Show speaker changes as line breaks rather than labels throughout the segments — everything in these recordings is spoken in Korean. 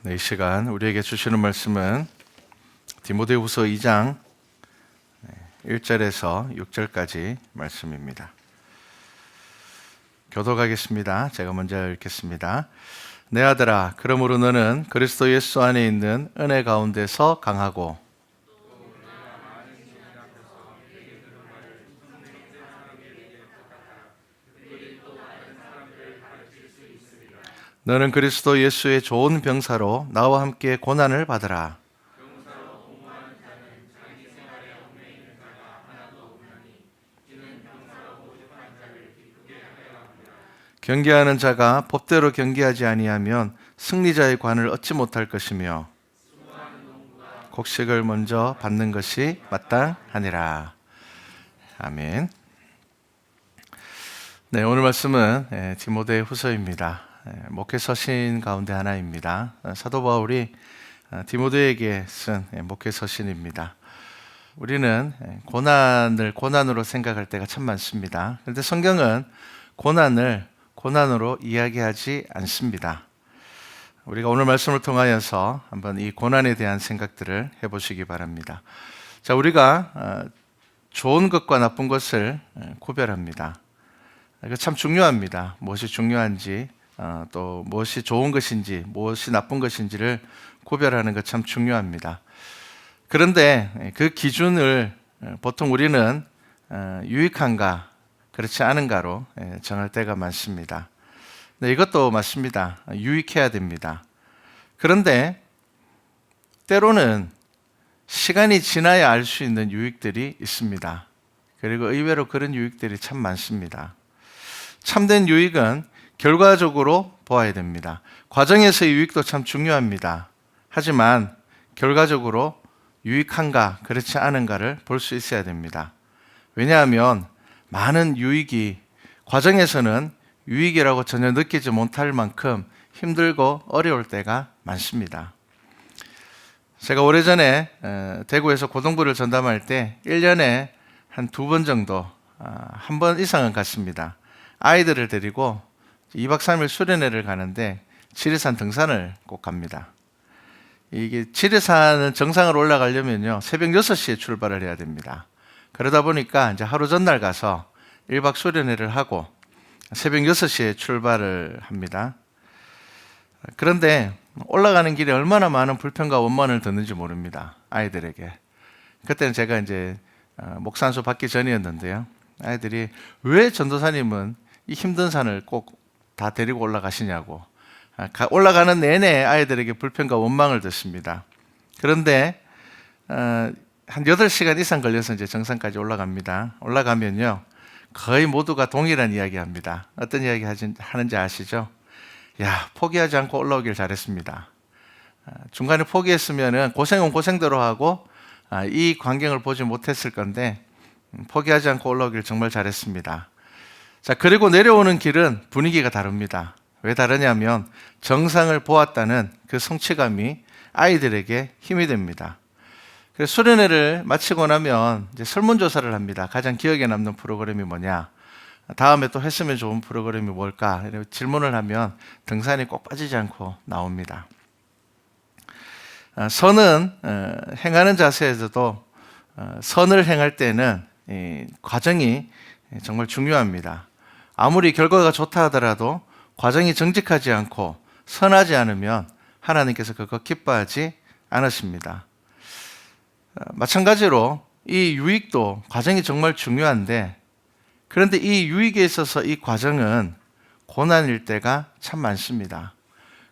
이 시간 우리에게 주시는 말씀은 디모데후서 2장 1절에서 6절까지 말씀입니다. 교독하겠습니다. 제가 먼저 읽겠습니다. 내 아들아, 그러므로 너는 그리스도 예수 안에 있는 은혜 가운데서 강하고 너는 그리스도 예수의 좋은 병사로 나와 함께 고난을 받으라. 경계하는 자가 법대로 경계하지 아니하면 승리자의 관을 얻지 못할 것이며 곡식을 먼저 받는 것이 마땅하니라. 아멘. 네, 오늘 말씀은 디모데후서입니다. 목회 서신 가운데 하나입니다. 사도 바울이 디모데에게 쓴 목회 서신입니다. 우리는 고난을 고난으로 생각할 때가 참 많습니다. 그런데 성경은 고난을 고난으로 이야기하지 않습니다. 우리가 오늘 말씀을 통하여서 한번 이 고난에 대한 생각들을 해보시기 바랍니다. 자, 우리가 좋은 것과 나쁜 것을 구별합니다. 이거 참 중요합니다. 무엇이 중요한지, 또 무엇이 좋은 것인지, 무엇이 나쁜 것인지를 구별하는 것 참 중요합니다. 그런데 그 기준을 보통 우리는 유익한가, 그렇지 않은가로 정할 때가 많습니다. 네, 이것도 맞습니다. 유익해야 됩니다. 그런데 때로는 시간이 지나야 알 수 있는 유익들이 있습니다. 그리고 의외로 그런 유익들이 참 많습니다. 참된 유익은 결과적으로 보아야 됩니다. 과정에서의 유익도 참 중요합니다. 하지만 결과적으로 유익한가 그렇지 않은가를 볼 수 있어야 됩니다. 왜냐하면 많은 유익이 과정에서는 유익이라고 전혀 느끼지 못할 만큼 힘들고 어려울 때가 많습니다. 제가 오래전에 대구에서 고등부를 전담할 때 1년에 한 2번 정도, 한 번 이상은 갔습니다. 아이들을 데리고 2박 3일 수련회를 가는데 지리산 등산을 꼭 갑니다. 이게 지리산은 정상으로 올라가려면요, 새벽 6시에 출발을 해야 됩니다. 그러다 보니까 이제 하루 전날 가서 1박 수련회를 하고 새벽 6시에 출발을 합니다. 그런데 올라가는 길에 얼마나 많은 불평과 원망을 듣는지 모릅니다. 아이들에게. 그때는 제가 이제 목산소 받기 전이었는데요. 아이들이 왜 전도사님은 이 힘든 산을 꼭 다 데리고 올라가시냐고. 올라가는 내내 아이들에게 불평과 원망을 듣습니다. 그런데 한 8시간 이상 걸려서 이제 정상까지 올라갑니다. 올라가면요, 거의 모두가 동일한 이야기 합니다. 어떤 이야기 하는지 아시죠? 야, 포기하지 않고 올라오길 잘했습니다. 중간에 포기했으면 고생은 고생대로 하고 이 광경을 보지 못했을 건데 포기하지 않고 올라오길 정말 잘했습니다. 자, 그리고 내려오는 길은 분위기가 다릅니다. 왜 다르냐면 정상을 보았다는 그 성취감이 아이들에게 힘이 됩니다. 그래서 수련회를 마치고 나면 이제 설문조사를 합니다. 가장 기억에 남는 프로그램이 뭐냐? 다음에 또 했으면 좋은 프로그램이 뭘까? 이렇게 질문을 하면 등산이 꼭 빠지지 않고 나옵니다. 선은 행하는 자세에서도 선을 행할 때는 과정이 정말 중요합니다. 아무리 결과가 좋다 하더라도 과정이 정직하지 않고 선하지 않으면 하나님께서 그거 기뻐하지 않으십니다. 마찬가지로 이 유익도 과정이 정말 중요한데, 그런데 이 유익에 있어서 이 과정은 고난일 때가 참 많습니다.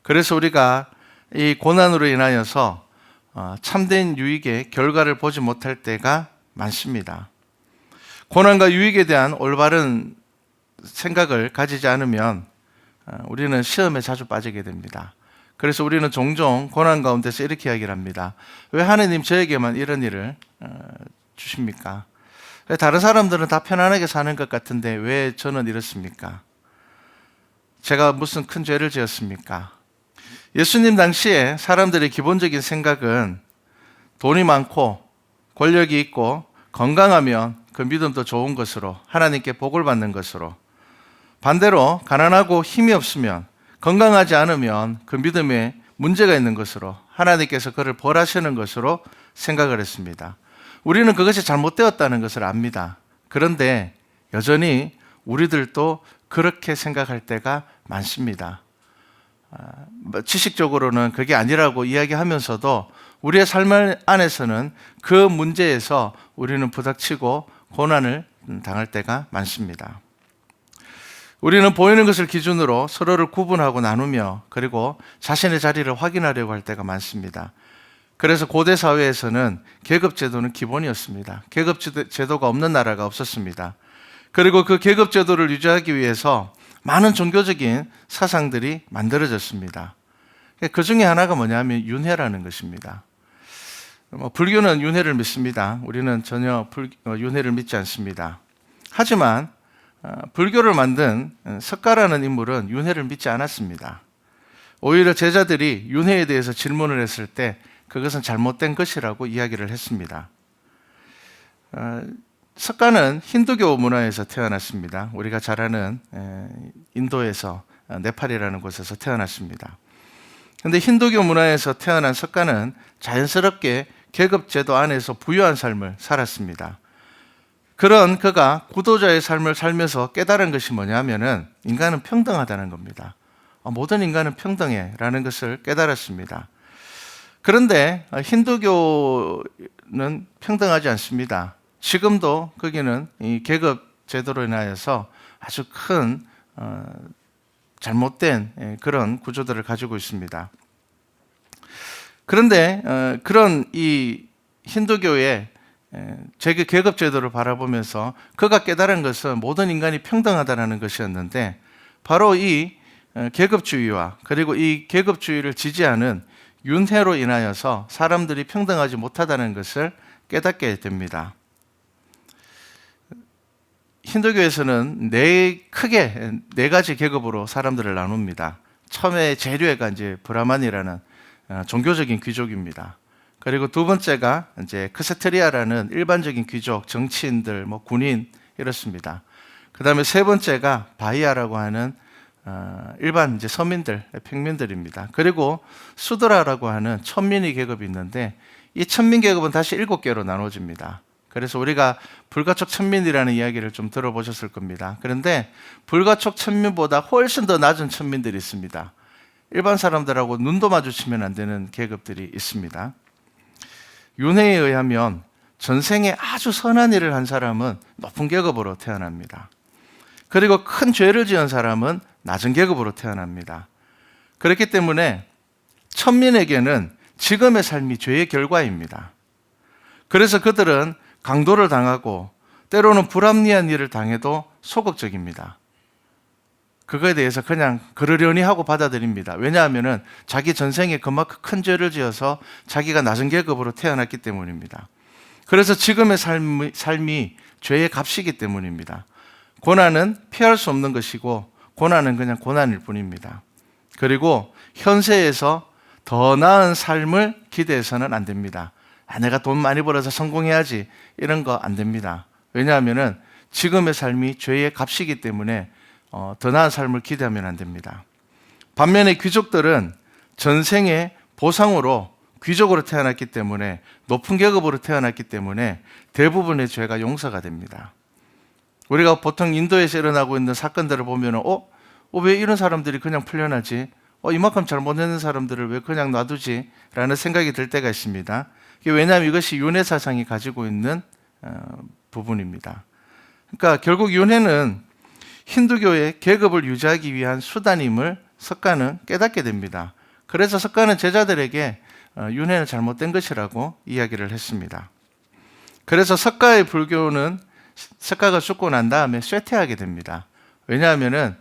그래서 우리가 이 고난으로 인하여서 참된 유익의 결과를 보지 못할 때가 많습니다. 고난과 유익에 대한 올바른 생각을 가지지 않으면 우리는 시험에 자주 빠지게 됩니다. 그래서 우리는 종종 고난 가운데서 이렇게 이야기를 합니다. 왜 하느님 저에게만 이런 일을 주십니까? 왜 다른 사람들은 다 편안하게 사는 것 같은데 왜 저는 이렇습니까? 제가 무슨 큰 죄를 지었습니까? 예수님 당시에 사람들의 기본적인 생각은 돈이 많고 권력이 있고 건강하면 그 믿음도 좋은 것으로, 하나님께 복을 받는 것으로, 반대로 가난하고 힘이 없으면, 건강하지 않으면 그 믿음에 문제가 있는 것으로, 하나님께서 그를 벌하시는 것으로 생각을 했습니다. 우리는 그것이 잘못되었다는 것을 압니다. 그런데 여전히 우리들도 그렇게 생각할 때가 많습니다. 지식적으로는 그게 아니라고 이야기하면서도 우리의 삶 안에서는 그 문제에서 우리는 부닥치고 고난을 당할 때가 많습니다. 우리는 보이는 것을 기준으로 서로를 구분하고 나누며 그리고 자신의 자리를 확인하려고 할 때가 많습니다. 그래서 고대 사회에서는 계급제도는 기본이었습니다. 계급제도가 없는 나라가 없었습니다. 그리고 그 계급제도를 유지하기 위해서 많은 종교적인 사상들이 만들어졌습니다. 그 중에 하나가 뭐냐면 윤회라는 것입니다. 불교는 윤회를 믿습니다. 우리는 전혀 윤회를 믿지 않습니다. 하지만 불교를 만든 석가라는 인물은 윤회를 믿지 않았습니다. 오히려 제자들이 윤회에 대해서 질문을 했을 때 그것은 잘못된 것이라고 이야기를 했습니다. 석가는 힌두교 문화에서 태어났습니다. 우리가 잘 아는 인도에서 네팔이라는 곳에서 태어났습니다. 그런데 힌두교 문화에서 태어난 석가는 자연스럽게 계급제도 안에서 부유한 삶을 살았습니다. 그런 그가 구도자의 삶을 살면서 깨달은 것이 뭐냐면은 인간은 평등하다는 겁니다. 모든 인간은 평등해라는 것을 깨달았습니다. 그런데 힌두교는 평등하지 않습니다. 지금도 거기는 이 계급 제도로 인하여서 아주 큰 잘못된 그런 구조들을 가지고 있습니다. 그런데 그런 이 힌두교의 계급 제도를 바라보면서 그가 깨달은 것은 모든 인간이 평등하다는 것이었는데 바로 이 계급주의와 그리고 이 계급주의를 지지하는 윤회로 인하여서 사람들이 평등하지 못하다는 것을 깨닫게 됩니다. 힌두교에서는 크게 네 가지 계급으로 사람들을 나눕니다. 처음에 재류애가 이제 브라만이라는 종교적인 귀족입니다. 그리고 두 번째가 이제 크세트리아라는 일반적인 귀족, 정치인들, 군인 이렇습니다. 그 다음에 세 번째가 바이아라고 하는 일반 이제 서민들, 평민들입니다. 그리고 수드라라고 하는 천민의 계급이 있는데 이 천민 계급은 다시 7개로 나눠집니다. 그래서 우리가 불가촉 천민이라는 이야기를 좀 들어보셨을 겁니다. 그런데 불가촉 천민보다 훨씬 더 낮은 천민들이 있습니다. 일반 사람들하고 눈도 마주치면 안 되는 계급들이 있습니다. 윤회에 의하면 전생에 아주 선한 일을 한 사람은 높은 계급으로 태어납니다. 그리고 큰 죄를 지은 사람은 낮은 계급으로 태어납니다. 그렇기 때문에 천민에게는 지금의 삶이 죄의 결과입니다. 그래서 그들은 강도를 당하고 때로는 불합리한 일을 당해도 소극적입니다. 그거에 대해서 그냥 그러려니 하고 받아들입니다. 왜냐하면 자기 전생에 그만큼 큰 죄를 지어서 자기가 낮은 계급으로 태어났기 때문입니다. 그래서 지금의 삶이 죄의 값이기 때문입니다. 고난은 피할 수 없는 것이고 고난은 그냥 고난일 뿐입니다. 그리고 현세에서 더 나은 삶을 기대해서는 안 됩니다. 내가 돈 많이 벌어서 성공해야지 이런 거 안 됩니다. 왜냐하면 지금의 삶이 죄의 값이기 때문에 더 나은 삶을 기대하면 안 됩니다. 반면에 귀족들은 전생의 보상으로 귀족으로 태어났기 때문에 높은 계급으로 태어났기 때문에 대부분의 죄가 용서가 됩니다. 우리가 보통 인도에서 일어나고 있는 사건들을 보면 왜 이런 사람들이 그냥 풀려나지? 이만큼 잘못했는 사람들을 왜 그냥 놔두지? 라는 생각이 들 때가 있습니다. 왜냐하면 이것이 윤회 사상이 가지고 있는 부분입니다. 그러니까 결국 윤회는 힌두교의 계급을 유지하기 위한 수단임을 석가는 깨닫게 됩니다. 그래서 석가는 제자들에게 윤회는 잘못된 것이라고 이야기를 했습니다. 그래서 석가의 불교는 석가가 죽고 난 다음에 쇠퇴하게 됩니다. 왜냐하면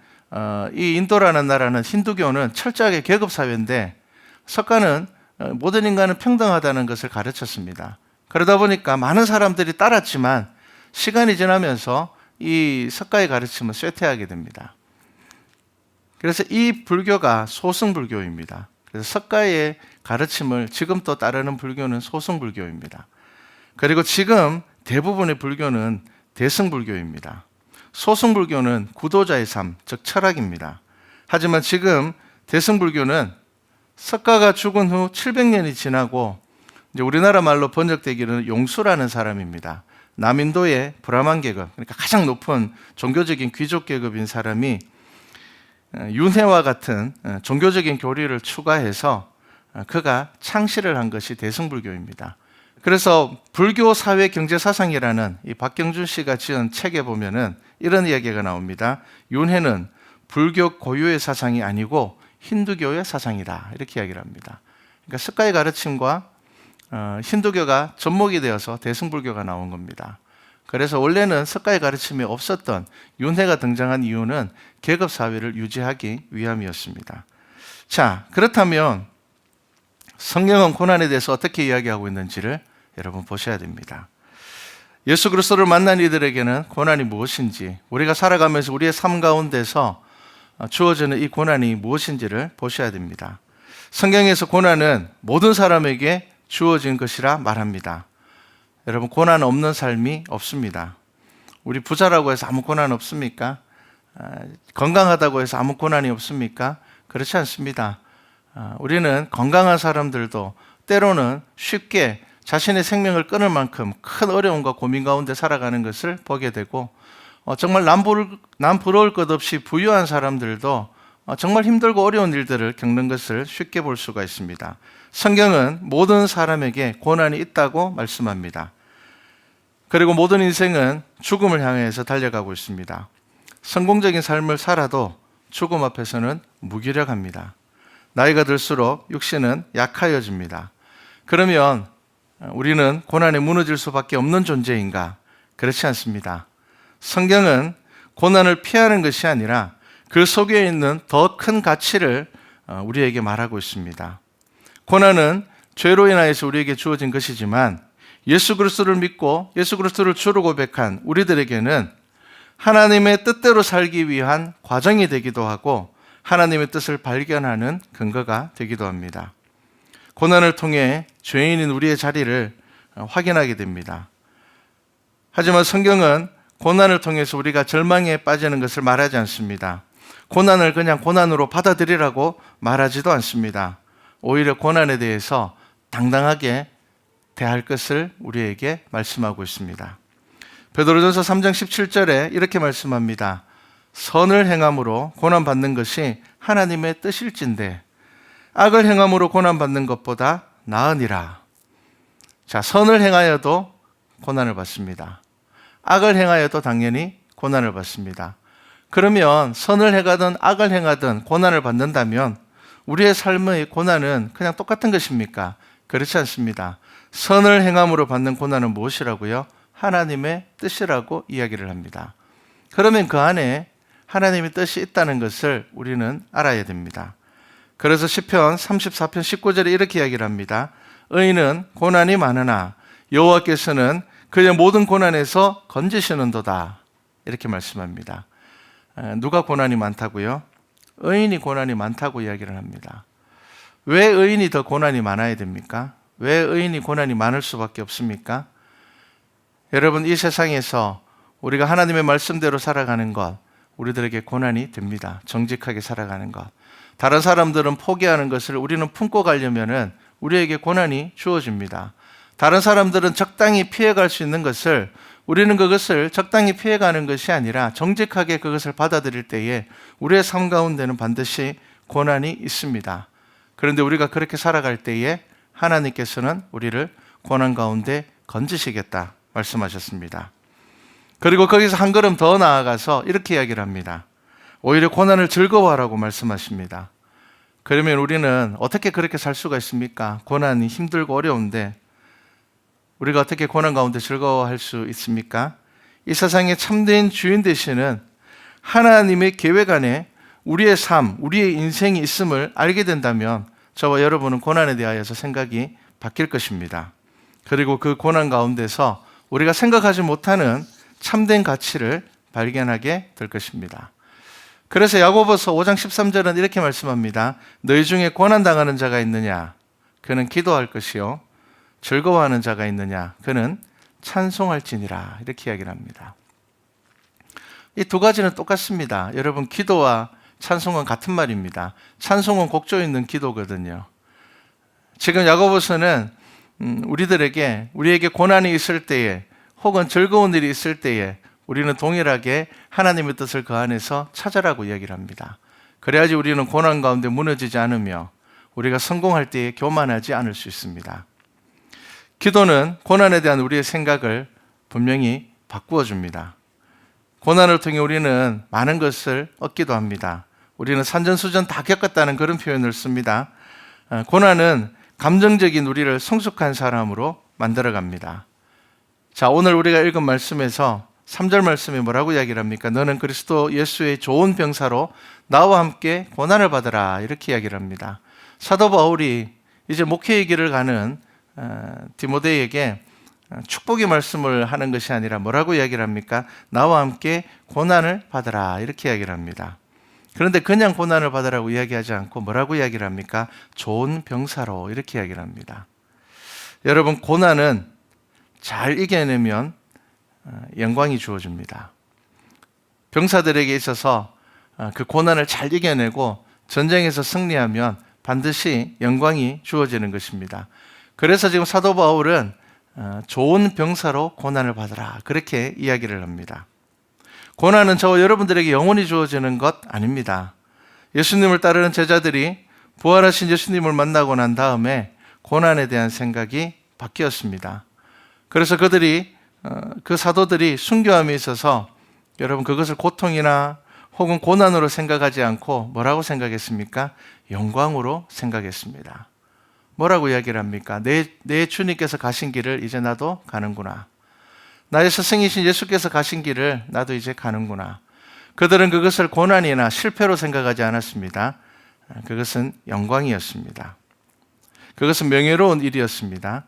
이 인도라는 나라는 힌두교는 철저하게 계급사회인데 석가는 모든 인간은 평등하다는 것을 가르쳤습니다. 그러다 보니까 많은 사람들이 따랐지만 시간이 지나면서 이 석가의 가르침은 쇠퇴하게 됩니다. 그래서 이 불교가 소승불교입니다. 그래서 석가의 가르침을 지금 또 따르는 불교는 소승불교입니다. 그리고 지금 대부분의 불교는 대승불교입니다. 소승불교는 구도자의 삶, 즉 철학입니다. 하지만 지금 대승불교는 석가가 죽은 후 700년이 지나고 이제 우리나라 말로 번역되기는 용수라는 사람입니다. 남인도의 브라만 계급, 그러니까 가장 높은 종교적인 귀족 계급인 사람이 윤회와 같은 종교적인 교리를 추가해서 그가 창시를 한 것이 대승불교입니다. 그래서 불교 사회 경제 사상이라는 이 박경준 씨가 지은 책에 보면은 이런 이야기가 나옵니다. 윤회는 불교 고유의 사상이 아니고 힌두교의 사상이다, 이렇게 이야기를 합니다. 그러니까 석가의 가르침과 힌두교가 접목이 되어서 대승불교가 나온 겁니다. 그래서 원래는 석가의 가르침이 없었던 윤회가 등장한 이유는 계급 사회를 유지하기 위함이었습니다. 자, 그렇다면 성경은 고난에 대해서 어떻게 이야기하고 있는지를 여러분 보셔야 됩니다. 예수 그리스도를 만난 이들에게는 고난이 무엇인지, 우리가 살아가면서 우리의 삶 가운데서 주어지는 이 고난이 무엇인지를 보셔야 됩니다. 성경에서 고난은 모든 사람에게 주어진 것이라 말합니다. 여러분, 고난 없는 삶이 없습니다. 우리 부자라고 해서 아무 고난 없습니까? 건강하다고 해서 아무 고난이 없습니까? 그렇지 않습니다. 우리는 건강한 사람들도 때로는 쉽게 자신의 생명을 끊을 만큼 큰 어려움과 고민 가운데 살아가는 것을 보게 되고, 정말 남 부러울 것 없이 부유한 사람들도 정말 힘들고 어려운 일들을 겪는 것을 쉽게 볼 수가 있습니다. 성경은 모든 사람에게 고난이 있다고 말씀합니다. 그리고 모든 인생은 죽음을 향해서 달려가고 있습니다. 성공적인 삶을 살아도 죽음 앞에서는 무기력합니다. 나이가 들수록 육신은 약하여집니다. 그러면 우리는 고난에 무너질 수밖에 없는 존재인가? 그렇지 않습니다. 성경은 고난을 피하는 것이 아니라 그 속에 있는 더 큰 가치를 우리에게 말하고 있습니다. 고난은 죄로 인하여서 우리에게 주어진 것이지만 예수 그리스도를 믿고 예수 그리스도를 주로 고백한 우리들에게는 하나님의 뜻대로 살기 위한 과정이 되기도 하고 하나님의 뜻을 발견하는 근거가 되기도 합니다. 고난을 통해 죄인인 우리의 자리를 확인하게 됩니다. 하지만 성경은 고난을 통해서 우리가 절망에 빠지는 것을 말하지 않습니다. 고난을 그냥 고난으로 받아들이라고 말하지도 않습니다. 오히려 고난에 대해서 당당하게 대할 것을 우리에게 말씀하고 있습니다. 베드로전서 3장 17절에 이렇게 말씀합니다. 선을 행함으로 고난받는 것이 하나님의 뜻일진데 악을 행함으로 고난받는 것보다 나으니라. 자, 선을 행하여도 고난을 받습니다. 악을 행하여도 당연히 고난을 받습니다. 그러면 선을 행하든 악을 행하든 고난을 받는다면 우리의 삶의 고난은 그냥 똑같은 것입니까? 그렇지 않습니다. 선을 행함으로 받는 고난은 무엇이라고요? 하나님의 뜻이라고 이야기를 합니다. 그러면 그 안에 하나님의 뜻이 있다는 것을 우리는 알아야 됩니다. 그래서 시편 34편 19절에 이렇게 이야기를 합니다. 의인은 고난이 많으나 여호와께서는 그의 모든 고난에서 건지시는도다. 이렇게 말씀합니다. 누가 고난이 많다고요? 의인이 고난이 많다고 이야기를 합니다. 왜 의인이 더 고난이 많아야 됩니까? 왜 의인이 고난이 많을 수밖에 없습니까? 여러분, 이 세상에서 우리가 하나님의 말씀대로 살아가는 것, 우리들에게 고난이 됩니다. 정직하게 살아가는 것. 다른 사람들은 포기하는 것을 우리는 품고 가려면은 우리에게 고난이 주어집니다. 다른 사람들은 적당히 피해갈 수 있는 것을 우리는 그것을 적당히 피해가는 것이 아니라 정직하게 그것을 받아들일 때에 우리의 삶 가운데는 반드시 고난이 있습니다. 그런데 우리가 그렇게 살아갈 때에 하나님께서는 우리를 고난 가운데 건지시겠다 말씀하셨습니다. 그리고 거기서 한 걸음 더 나아가서 이렇게 이야기를 합니다. 오히려 고난을 즐거워하라고 말씀하십니다. 그러면 우리는 어떻게 그렇게 살 수가 있습니까? 고난이 힘들고 어려운데 우리가 어떻게 고난 가운데 즐거워할 수 있습니까? 이 세상의 참된 주인 되시는 하나님의 계획 안에 우리의 삶, 우리의 인생이 있음을 알게 된다면 저와 여러분은 고난에 대하여서 생각이 바뀔 것입니다. 그리고 그 고난 가운데서 우리가 생각하지 못하는 참된 가치를 발견하게 될 것입니다. 그래서 야고보서 5장 13절은 이렇게 말씀합니다. 너희 중에 고난당하는 자가 있느냐? 그는 기도할 것이요. 즐거워하는 자가 있느냐? 그는 찬송할지니라. 이렇게 이야기를 합니다. 이 두 가지는 똑같습니다. 여러분, 기도와 찬송은 같은 말입니다. 찬송은 곡조 있는 기도거든요. 지금 야고보서는 우리에게 고난이 있을 때에 혹은 즐거운 일이 있을 때에 우리는 동일하게 하나님의 뜻을 그 안에서 찾아라고 이야기를 합니다. 그래야지 우리는 고난 가운데 무너지지 않으며 우리가 성공할 때에 교만하지 않을 수 있습니다. 기도는 고난에 대한 우리의 생각을 분명히 바꾸어 줍니다. 고난을 통해 우리는 많은 것을 얻기도 합니다. 우리는 산전수전 다 겪었다는 그런 표현을 씁니다. 고난은 감정적인 우리를 성숙한 사람으로 만들어갑니다. 자, 오늘 우리가 읽은 말씀에서 3절 말씀에 뭐라고 이야기를 합니까? 너는 그리스도 예수의 좋은 병사로 나와 함께 고난을 받으라, 이렇게 이야기를 합니다. 사도 바울이 이제 목회의 길을 가는 디모데에게 축복의 말씀을 하는 것이 아니라 뭐라고 이야기를 합니까? 나와 함께 고난을 받으라, 이렇게 이야기를 합니다. 그런데 그냥 고난을 받으라고 이야기하지 않고 뭐라고 이야기를 합니까? 좋은 병사로, 이렇게 이야기를 합니다. 여러분, 고난은 잘 이겨내면 영광이 주어집니다. 병사들에게 있어서 그 고난을 잘 이겨내고 전쟁에서 승리하면 반드시 영광이 주어지는 것입니다. 그래서 지금 사도 바울은 좋은 병사로 고난을 받으라, 그렇게 이야기를 합니다. 고난은 저와 여러분들에게 영원히 주어지는 것 아닙니다. 예수님을 따르는 제자들이 부활하신 예수님을 만나고 난 다음에 고난에 대한 생각이 바뀌었습니다. 그래서 그 사도들이 순교함에 있어서 여러분 그것을 고통이나 혹은 고난으로 생각하지 않고 뭐라고 생각했습니까? 영광으로 생각했습니다. 뭐라고 이야기를 합니까? 내 주님께서 가신 길을 이제 나도 가는구나. 나의 스승이신 예수께서 가신 길을 나도 이제 가는구나. 그들은 그것을 고난이나 실패로 생각하지 않았습니다. 그것은 영광이었습니다. 그것은 명예로운 일이었습니다.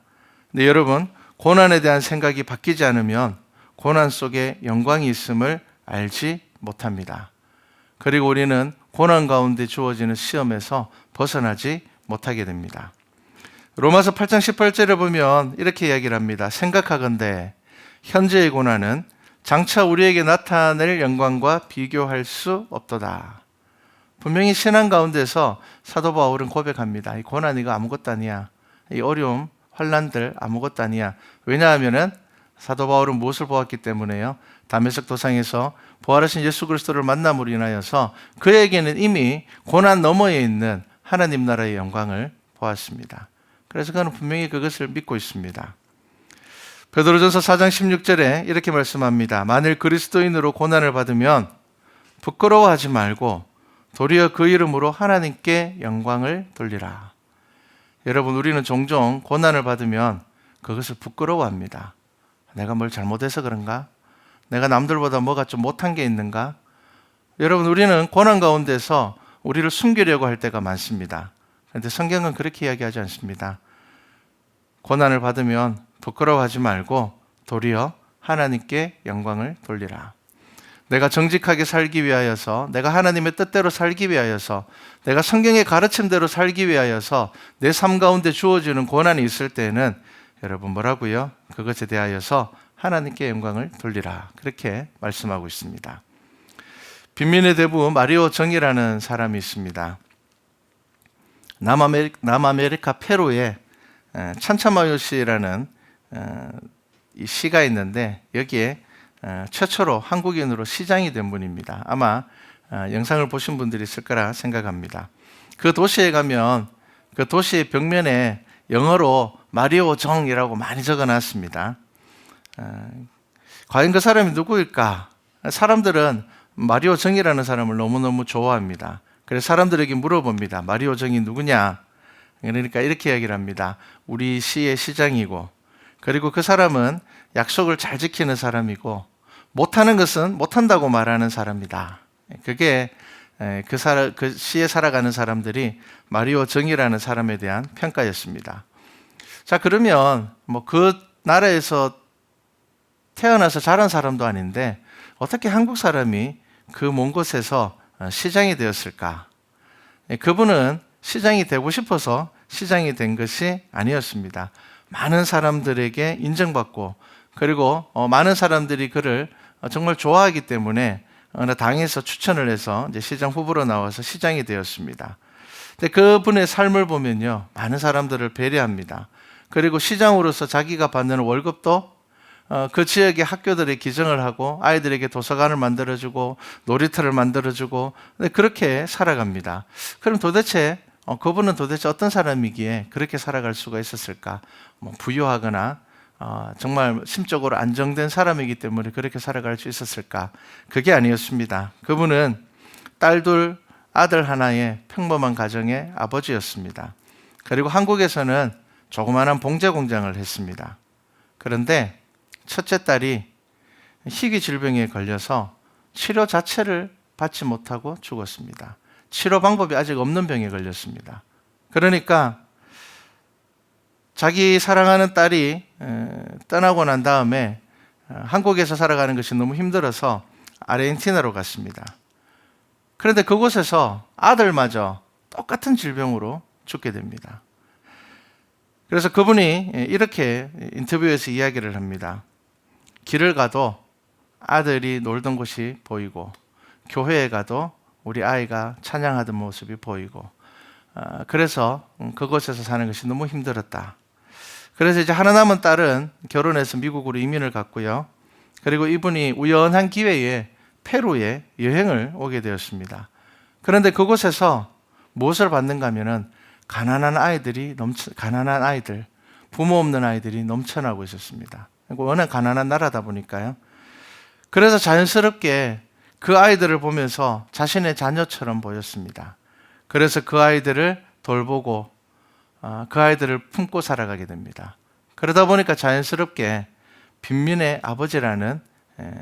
근데 여러분, 고난에 대한 생각이 바뀌지 않으면 고난 속에 영광이 있음을 알지 못합니다. 그리고 우리는 고난 가운데 주어지는 시험에서 벗어나지 못하게 됩니다. 로마서 8장 18절에 보면 이렇게 이야기를 합니다. 생각하건대 현재의 고난은 장차 우리에게 나타낼 영광과 비교할 수 없도다. 분명히 신앙 가운데서 사도 바울은 고백합니다. 이 고난 이거 아무것도 아니야. 이 어려움, 환난들 아무것도 아니야. 왜냐하면은 사도 바울은 무엇을 보았기 때문에요? 다메섹 도상에서 부활하신 예수 그리스도를 만남으로 인하여서 그에게는 이미 고난 너머에 있는 하나님 나라의 영광을 보았습니다. 그래서 그는 분명히 그것을 믿고 있습니다. 베드로전서 4장 16절에 이렇게 말씀합니다. 만일 그리스도인으로 고난을 받으면 부끄러워하지 말고 도리어 그 이름으로 하나님께 영광을 돌리라. 여러분, 우리는 종종 고난을 받으면 그것을 부끄러워합니다. 내가 뭘 잘못해서 그런가? 내가 남들보다 뭐가 좀 못한 게 있는가? 여러분, 우리는 고난 가운데서 우리를 숨기려고 할 때가 많습니다. 그런데 성경은 그렇게 이야기하지 않습니다. 고난을 받으면 부끄러워하지 말고 도리어 하나님께 영광을 돌리라. 내가 정직하게 살기 위하여서, 내가 하나님의 뜻대로 살기 위하여서, 내가 성경의 가르침대로 살기 위하여서 내 삶 가운데 주어지는 고난이 있을 때에는 여러분 뭐라고요? 그것에 대하여서 하나님께 영광을 돌리라. 그렇게 말씀하고 있습니다. 빈민의 대부 마리오 정이라는 사람이 있습니다. 남아메리카 페루에 찬차마요시라는 이 시가 있는데 여기에 최초로 한국인으로 시장이 된 분입니다. 아마 영상을 보신 분들이 있을 거라 생각합니다. 그 도시에 가면 그 도시의 벽면에 영어로 마리오 정이라고 많이 적어놨습니다. 과연 그 사람이 누구일까? 사람들은 마리오 정이라는 사람을 너무너무 좋아합니다. 그래서 사람들에게 물어봅니다. 마리오 정이 누구냐? 그러니까 이렇게 이야기를 합니다. 우리 시의 시장이고, 그리고 그 사람은 약속을 잘 지키는 사람이고, 못하는 것은 못한다고 말하는 사람이다. 그게 그 시에 살아가는 사람들이 마리오 정이라는 사람에 대한 평가였습니다. 자, 그러면 그 나라에서 태어나서 자란 사람도 아닌데 어떻게 한국 사람이 그 먼 곳에서 시장이 되었을까? 그분은 시장이 되고 싶어서 시장이 된 것이 아니었습니다. 많은 사람들에게 인정받고, 그리고 많은 사람들이 그를 정말 좋아하기 때문에 어느 당에서 추천을 해서 이제 시장 후보로 나와서 시장이 되었습니다. 근데 그분의 삶을 보면요, 많은 사람들을 배려합니다. 그리고 시장으로서 자기가 받는 월급도 그 지역의 학교들에 기증을 하고 아이들에게 도서관을 만들어주고 놀이터를 만들어주고 그렇게 살아갑니다. 그럼 도대체 그분은 도대체 어떤 사람이기에 그렇게 살아갈 수가 있었을까? 뭐 부유하거나 정말 심적으로 안정된 사람이기 때문에 그렇게 살아갈 수 있었을까? 그게 아니었습니다. 그분은 딸 둘, 아들 하나의 평범한 가정의 아버지였습니다. 그리고 한국에서는 조그마한 봉제 공장을 했습니다. 그런데 첫째 딸이 희귀 질병에 걸려서 치료 자체를 받지 못하고 죽었습니다. 치료 방법이 아직 없는 병에 걸렸습니다. 그러니까 자기 사랑하는 딸이 떠나고 난 다음에 한국에서 살아가는 것이 너무 힘들어서 아르헨티나로 갔습니다. 그런데 그곳에서 아들마저 똑같은 질병으로 죽게 됩니다. 그래서 그분이 이렇게 인터뷰에서 이야기를 합니다. 길을 가도 아들이 놀던 곳이 보이고 교회에 가도 우리 아이가 찬양하던 모습이 보이고 그래서 그곳에서 사는 것이 너무 힘들었다. 그래서 이제 하나 남은 딸은 결혼해서 미국으로 이민을 갔고요. 그리고 이분이 우연한 기회에 페루에 여행을 오게 되었습니다. 그런데 그곳에서 무엇을 받는가 하면은 가난한 아이들, 부모 없는 아이들이 넘쳐나고 있었습니다. 워낙 가난한 나라다 보니까요. 그래서 자연스럽게 그 아이들을 보면서 자신의 자녀처럼 보였습니다. 그래서 그 아이들을 돌보고 그 아이들을 품고 살아가게 됩니다. 그러다 보니까 자연스럽게 빈민의 아버지라는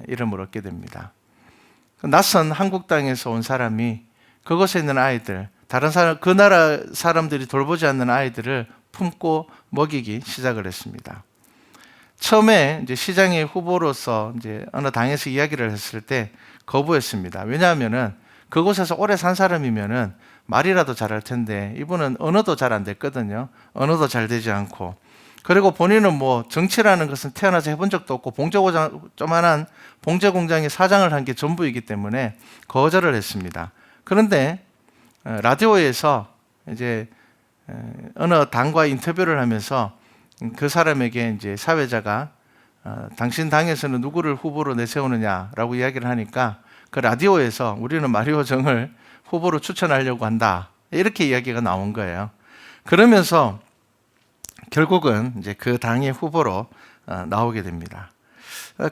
이름을 얻게 됩니다. 낯선 한국 땅에서 온 사람이 그곳에 있는 아이들, 다른 사람, 그 나라 사람들이 돌보지 않는 아이들을 품고 먹이기 시작을 했습니다. 처음에 이제 시장의 후보로서 이제 어느 당에서 이야기를 했을 때 거부했습니다. 왜냐하면은 그곳에서 오래 산 사람이면은 말이라도 잘할 텐데 이분은 언어도 잘 안 됐거든요. 언어도 잘 되지 않고. 그리고 본인은 뭐 정치라는 것은 태어나서 해본 적도 없고 조만한 봉제 공장의 사장을 한 게 전부이기 때문에 거절을 했습니다. 그런데 라디오에서 이제 어느 당과 인터뷰를 하면서 그 사람에게 이제 사회자가 당신 당에서는 누구를 후보로 내세우느냐라고 이야기를 하니까 그 라디오에서 우리는 마리오 정을 후보로 추천하려고 한다. 이렇게 이야기가 나온 거예요. 그러면서 결국은 이제 그 당의 후보로 나오게 됩니다.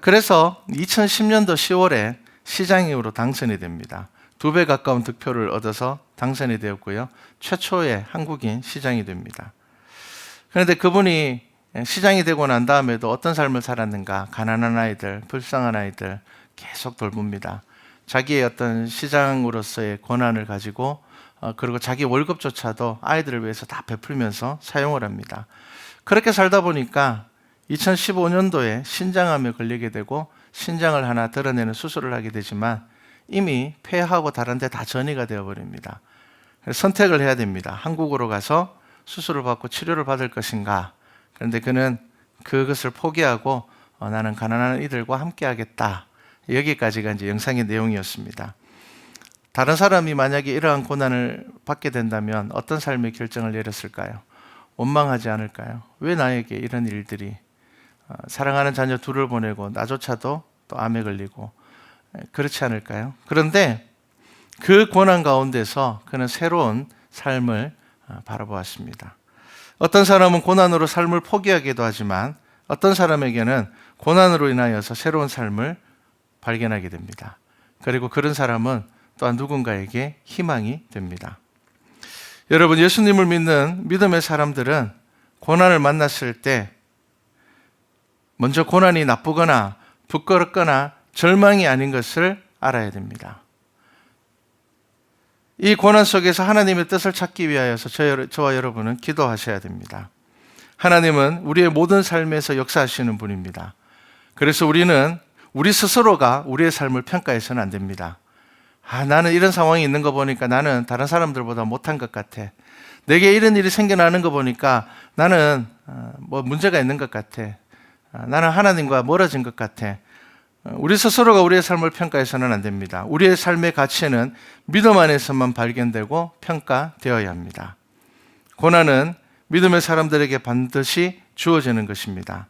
그래서 2010년도 10월에 시장으로 당선이 됩니다. 2배 가까운 득표를 얻어서 당선이 되었고요. 최초의 한국인 시장이 됩니다. 그런데 그분이 시장이 되고 난 다음에도 어떤 삶을 살았는가? 가난한 아이들, 불쌍한 아이들 계속 돌봅니다. 자기의 어떤 시장으로서의 권한을 가지고 그리고 자기 월급조차도 아이들을 위해서 다 베풀면서 사용을 합니다. 그렇게 살다 보니까 2015년도에 신장암에 걸리게 되고 신장을 하나 드러내는 수술을 하게 되지만 이미 폐하고 다른 데 다 전이가 되어버립니다. 선택을 해야 됩니다. 한국으로 가서 수술을 받고 치료를 받을 것인가. 그런데 그는 그것을 포기하고 나는 가난한 이들과 함께 하겠다. 여기까지가 이제 영상의 내용이었습니다. 다른 사람이 만약에 이러한 고난을 받게 된다면 어떤 삶의 결정을 내렸을까요? 원망하지 않을까요? 왜 나에게 이런 일들이 사랑하는 자녀 둘을 보내고 나조차도 또 암에 걸리고 그렇지 않을까요? 그런데 그 고난 가운데서 그는 새로운 삶을 바라보았습니다. 어떤 사람은 고난으로 삶을 포기하기도 하지만 어떤 사람에게는 고난으로 인하여서 새로운 삶을 발견하게 됩니다. 그리고 그런 사람은 또한 누군가에게 희망이 됩니다. 여러분, 예수님을 믿는 믿음의 사람들은 고난을 만났을 때 먼저 고난이 나쁘거나 부끄럽거나 절망이 아닌 것을 알아야 됩니다. 이 고난 속에서 하나님의 뜻을 찾기 위하여서 저와 여러분은 기도하셔야 됩니다. 하나님은 우리의 모든 삶에서 역사하시는 분입니다. 그래서 우리는 우리 스스로가 우리의 삶을 평가해서는 안 됩니다. 나는 이런 상황이 있는 거 보니까 나는 다른 사람들보다 못한 것 같아. 내게 이런 일이 생겨나는 거 보니까 나는 뭐 문제가 있는 것 같아. 나는 하나님과 멀어진 것 같아. 우리 스스로가 우리의 삶을 평가해서는 안 됩니다. 우리의 삶의 가치는 믿음 안에서만 발견되고 평가되어야 합니다. 고난은 믿음의 사람들에게 반드시 주어지는 것입니다.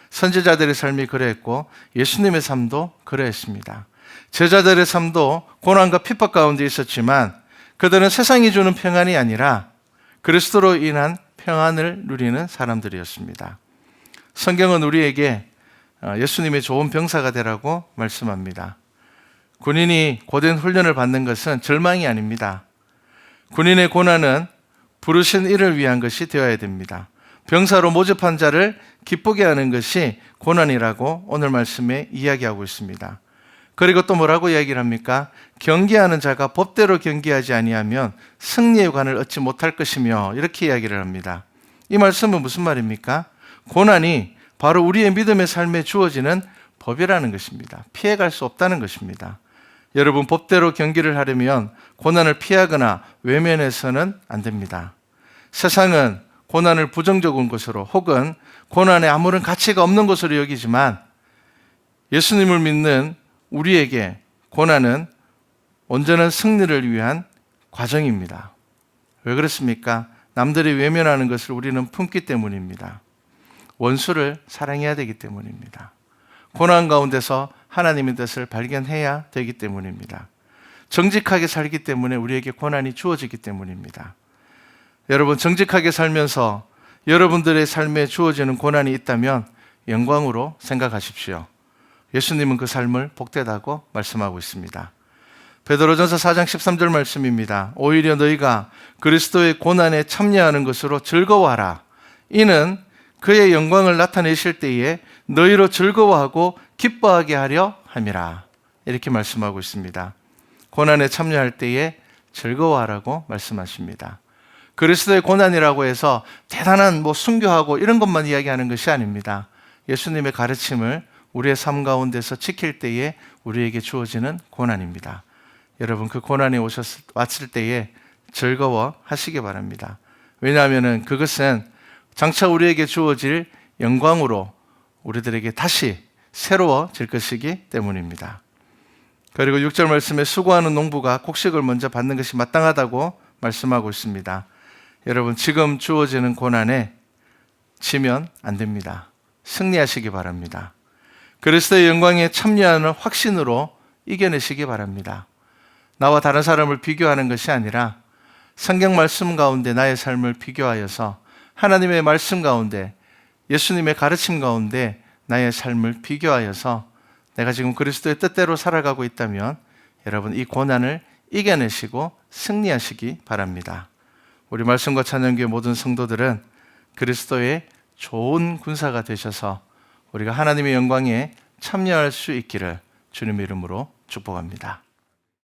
선지자들의 삶이 그러했고 예수님의 삶도 그러했습니다. 제자들의 삶도 고난과 핍박 가운데 있었지만 그들은 세상이 주는 평안이 아니라 그리스도로 인한 평안을 누리는 사람들이었습니다. 성경은 우리에게 예수님의 좋은 병사가 되라고 말씀합니다. 군인이 고된 훈련을 받는 것은 절망이 아닙니다. 군인의 고난은 부르신 이를 위한 것이 되어야 됩니다. 병사로 모집한 자를 기쁘게 하는 것이 고난이라고 오늘 말씀에 이야기하고 있습니다. 그리고 또 뭐라고 이야기를 합니까? 경계하는 자가 법대로 경계하지 아니하면 승리의 관을 얻지 못할 것이며 이렇게 이야기를 합니다. 이 말씀은 무슨 말입니까? 고난이 바로 우리의 믿음의 삶에 주어지는 법이라는 것입니다. 피해갈 수 없다는 것입니다. 여러분, 법대로 경기를 하려면 고난을 피하거나 외면해서는 안 됩니다. 세상은 고난을 부정적인 것으로 혹은 고난에 아무런 가치가 없는 것으로 여기지만 예수님을 믿는 우리에게 고난은 온전한 승리를 위한 과정입니다. 왜 그렇습니까? 남들이 외면하는 것을 우리는 품기 때문입니다. 원수를 사랑해야 되기 때문입니다. 고난 가운데서 하나님의 뜻을 발견해야 되기 때문입니다. 정직하게 살기 때문에 우리에게 고난이 주어지기 때문입니다. 여러분, 정직하게 살면서 여러분들의 삶에 주어지는 고난이 있다면 영광으로 생각하십시오. 예수님은 그 삶을 복되다고 말씀하고 있습니다. 베드로전서 4장 13절 말씀입니다. 오히려 너희가 그리스도의 고난에 참여하는 것으로 즐거워하라. 이는 그의 영광을 나타내실 때에 너희로 즐거워하고 기뻐하게 하려 함이라. 이렇게 말씀하고 있습니다. 고난에 참여할 때에 즐거워하라고 말씀하십니다. 그리스도의 고난이라고 해서 대단한 순교하고 이런 것만 이야기하는 것이 아닙니다. 예수님의 가르침을 우리의 삶 가운데서 지킬 때에 우리에게 주어지는 고난입니다. 여러분, 그 고난이 왔을 때에 즐거워하시기 바랍니다. 왜냐하면 그것은 장차 우리에게 주어질 영광으로 우리들에게 다시 새로워질 것이기 때문입니다. 그리고 6절 말씀에 수고하는 농부가 곡식을 먼저 받는 것이 마땅하다고 말씀하고 있습니다. 여러분, 지금 주어지는 고난에 지면 안 됩니다. 승리하시기 바랍니다. 그리스도의 영광에 참여하는 확신으로 이겨내시기 바랍니다. 나와 다른 사람을 비교하는 것이 아니라 성경 말씀 가운데 나의 삶을 비교하여서 하나님의 말씀 가운데 예수님의 가르침 가운데 나의 삶을 비교하여서 내가 지금 그리스도의 뜻대로 살아가고 있다면 여러분, 이 고난을 이겨내시고 승리하시기 바랍니다. 우리 말씀과 찬양교회 모든 성도들은 그리스도의 좋은 군사가 되셔서 우리가 하나님의 영광에 참여할 수 있기를 주님의 이름으로 축복합니다.